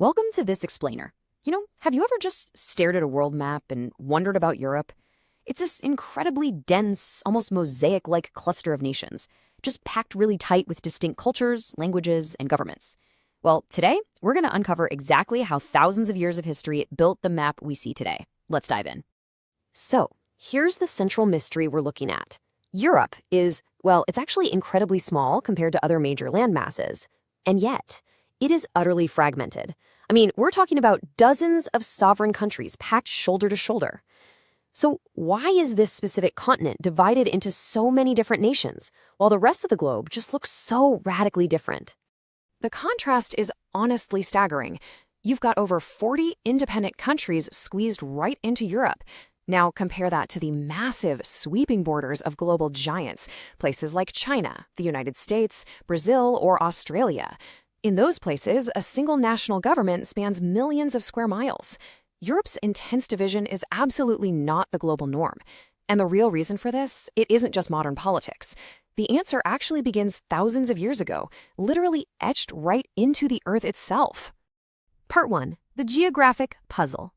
Welcome to this explainer. Have you ever just stared at a world map and wondered about Europe? It's this incredibly dense, almost mosaic-like cluster of nations, just packed really tight with distinct cultures, languages, and governments. Well, today, we're going to uncover exactly how thousands of years of history built the map we see today. Let's dive in. So, here's the central mystery we're looking at. Europe is, well, it's actually incredibly small compared to other major land masses. And yet, it is utterly fragmented. I mean, we're talking about dozens of sovereign countries packed shoulder to shoulder. So why is this specific continent divided into so many different nations, while the rest of the globe just looks so radically different? The contrast is honestly staggering. You've got over 40 independent countries squeezed right into Europe. Now compare that to the massive, sweeping borders of global giants, places like China, the United States, Brazil, or Australia. In those places, a single national government spans millions of square miles. Europe's intense division is absolutely not the global norm. And the real reason for this, it isn't just modern politics. The answer actually begins thousands of years ago, literally etched right into the Earth itself. Part 1. The geographic puzzle.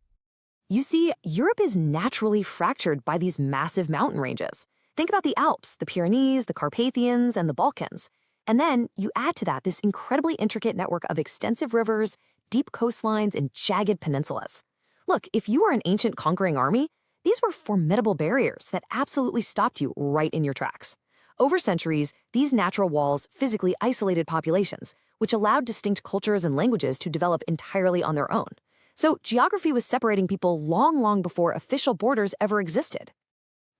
You see, Europe is naturally fractured by these massive mountain ranges. Think about the Alps, the Pyrenees, the Carpathians, and the Balkans. And then you add to that this incredibly intricate network of extensive rivers, deep coastlines, and jagged peninsulas. Look, if you were an ancient conquering army, these were formidable barriers that absolutely stopped you right in your tracks. Over centuries, these natural walls physically isolated populations, which allowed distinct cultures and languages to develop entirely on their own. So geography was separating people long before official borders ever existed.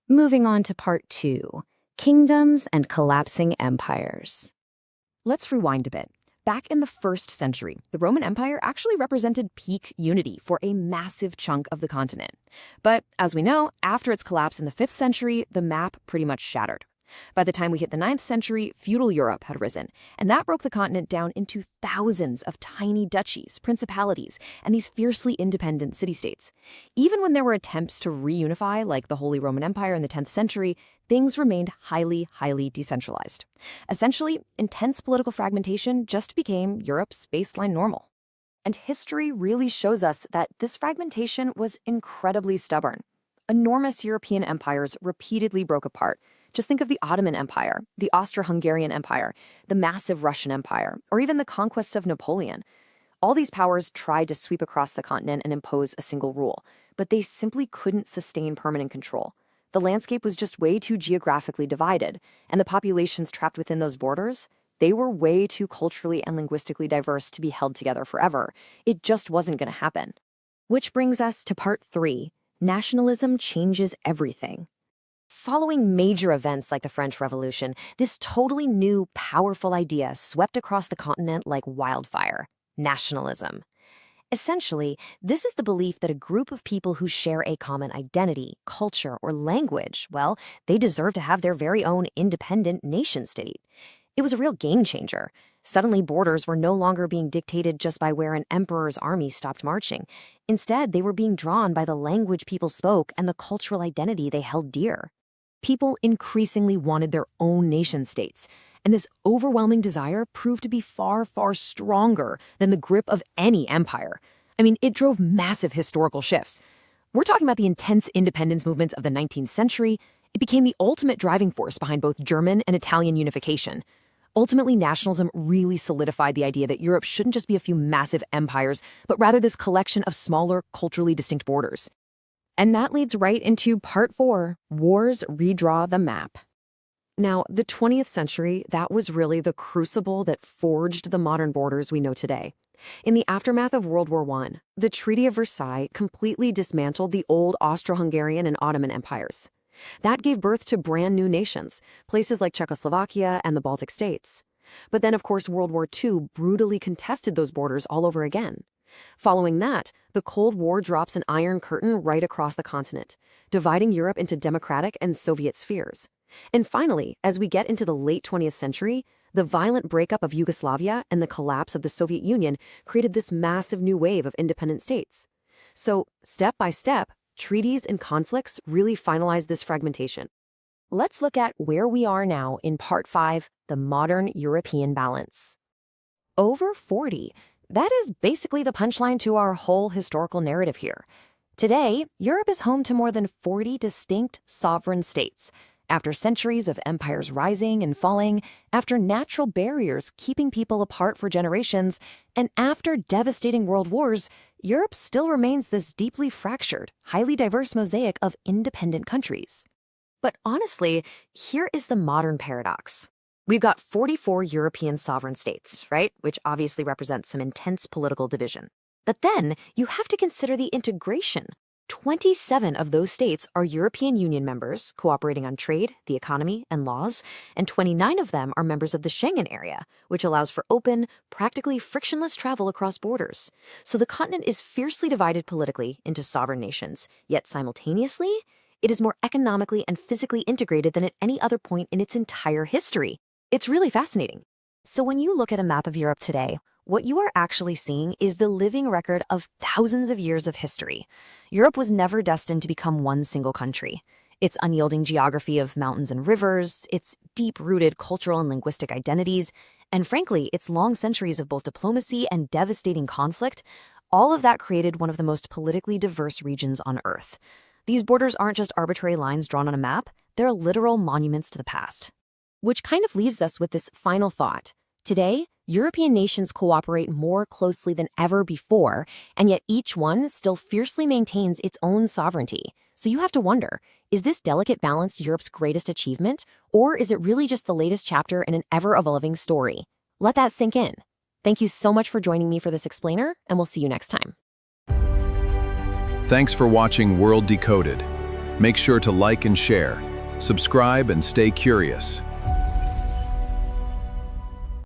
Moving on to part 2, kingdoms and collapsing empires. Let's rewind a bit. Back in the 1st century, the Roman Empire actually represented peak unity for a massive chunk of the continent. But as we know, after its collapse in the 5th century, the map pretty much shattered. By the time we hit the 9th century, feudal Europe had risen, and that broke the continent down into thousands of tiny duchies, principalities, and these fiercely independent city-states. Even when there were attempts to reunify, like the Holy Roman Empire in the 10th century, things remained highly decentralized. Essentially, intense political fragmentation just became Europe's baseline normal. And history really shows us that this fragmentation was incredibly stubborn. Enormous European empires repeatedly broke apart. Just think of the Ottoman Empire, the Austro-Hungarian Empire, the massive Russian Empire, or even the conquests of Napoleon. All these powers tried to sweep across the continent and impose a single rule, but they simply couldn't sustain permanent control. The landscape was just way too geographically divided, and the populations trapped within those borders, they were way too culturally and linguistically diverse to be held together forever. It just wasn't going to happen. Which brings us to part 3, nationalism changes everything. Following major events like the French Revolution, this totally new, powerful idea swept across the continent like wildfire: nationalism. Essentially, this is the belief that a group of people who share a common identity, culture, or language, well, they deserve to have their very own independent nation-state. It was a real game changer. Suddenly, borders were no longer being dictated just by where an emperor's army stopped marching. Instead, they were being drawn by the language people spoke and the cultural identity they held dear. People increasingly wanted their own nation-states, and this overwhelming desire proved to be far stronger than the grip of any empire. I mean, it drove massive historical shifts. We're talking about the intense independence movements of the 19th century. It became the ultimate driving force behind both German and Italian unification. Ultimately, nationalism really solidified the idea that Europe shouldn't just be a few massive empires, but rather this collection of smaller, culturally distinct borders. And that leads right into part 4, wars redraw the map. Now, the 20th century, that was really the crucible that forged the modern borders we know today. In the aftermath of World War I, the Treaty of Versailles completely dismantled the old Austro-Hungarian and Ottoman empires. That gave birth to brand new nations, places like Czechoslovakia and the Baltic states. But then, of course, World War II brutally contested those borders all over again. Following that, the Cold War drops an iron curtain right across the continent, dividing Europe into democratic and Soviet spheres. And finally, as we get into the late 20th century, the violent breakup of Yugoslavia and the collapse of the Soviet Union created this massive new wave of independent states. So, step by step, treaties and conflicts really finalized this fragmentation. Let's look at where we are now in part 5, the modern European balance. Over 40, That is basically the punchline to our whole historical narrative here. Today, Europe is home to more than 40 distinct sovereign states. After centuries of empires rising and falling, after natural barriers keeping people apart for generations, and after devastating world wars, Europe still remains this deeply fractured, highly diverse mosaic of independent countries. But honestly, here is the modern paradox. We've got 44 European sovereign states, right? Which obviously represents some intense political division. But then you have to consider the integration. 27 of those states are European Union members, cooperating on trade, the economy, and laws, and 29 of them are members of the Schengen area, which allows for open, practically frictionless travel across borders. So the continent is fiercely divided politically into sovereign nations, yet simultaneously, it is more economically and physically integrated than at any other point in its entire history. It's really fascinating. So when you look at a map of Europe today, what you are actually seeing is the living record of thousands of years of history. Europe was never destined to become one single country. Its unyielding geography of mountains and rivers, its deep-rooted cultural and linguistic identities, and frankly, its long centuries of both diplomacy and devastating conflict, all of that created one of the most politically diverse regions on Earth. These borders aren't just arbitrary lines drawn on a map, they're literal monuments to the past. Which kind of leaves us with this final thought. Today, European nations cooperate more closely than ever before, and yet each one still fiercely maintains its own sovereignty. So you have to wonder, is this delicate balance Europe's greatest achievement, or is it really just the latest chapter in an ever-evolving story? Let that sink in. Thank you so much for joining me for this explainer, and we'll see you next time. Thanks for watching World Decoded. Make sure to like and share, subscribe, and stay curious.